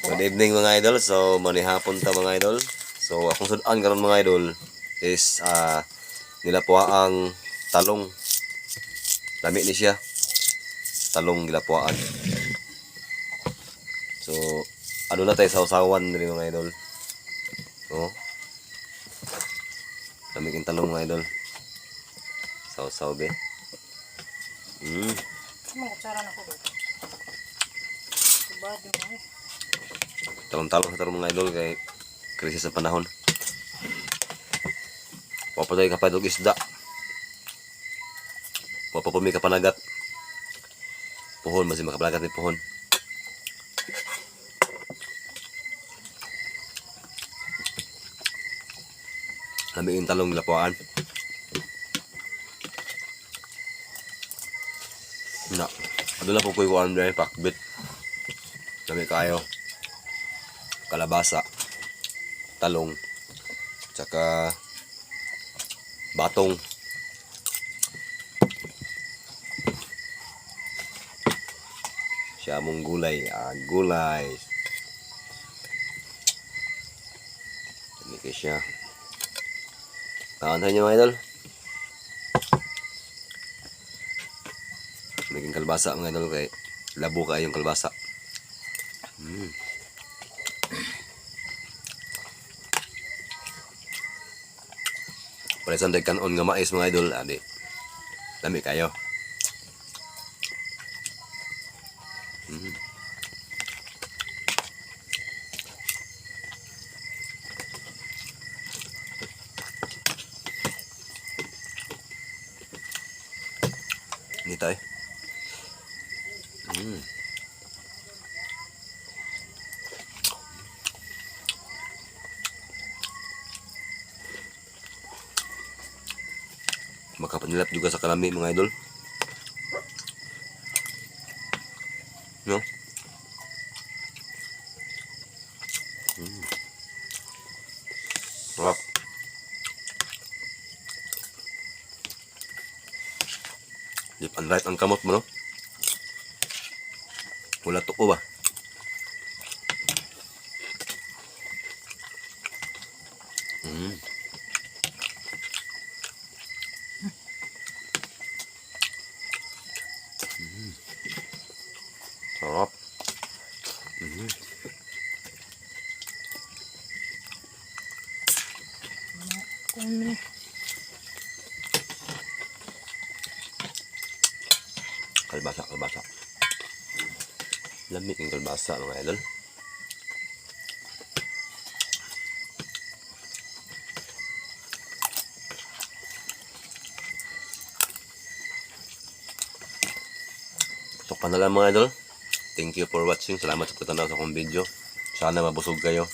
Good evening mga idol. So manihapon ta mga idol. So akong sudan karon mga idol is nilapuan talong. Lami ni siya. Talong gilapuan. So ano na tayo sausawan diri mga idol. Oh. Lami king talong mga idol. Sausaw be. Mga kutsara na ko dito. Subad yung mga. Talong-talong sa tarong mga idol kay krisis sa panahon. Papatay ka pa dog isda. Papapumi ka panagat. Puhon masih makapanagat ni puhon. Lami yung talong lapuan. Na, aduna po kuy kuan dai pakbit. Lami kayo. Kalabasa, talong, tsaka batong. Siya mong gulay, gulay. Ini kaya siya. Kaantahan niyo mga idol. Naging kalbasa mga idol kay labo ka yung kalbasa. Palisan day kanon nga mais mga idol, adi. Lami kayo. Ini tayo. Makapanilap juga sa kalami mga idol. No? Sarap. Lip and right ang kamot mo, no? Wala tuko ba? Sarap. Kalbasa. Lamig yung kalbasa mga idol. So, na lang mga idol. Thank you for watching. Salamat sa pagtanaw sa akong video. Sana mabusog kayo.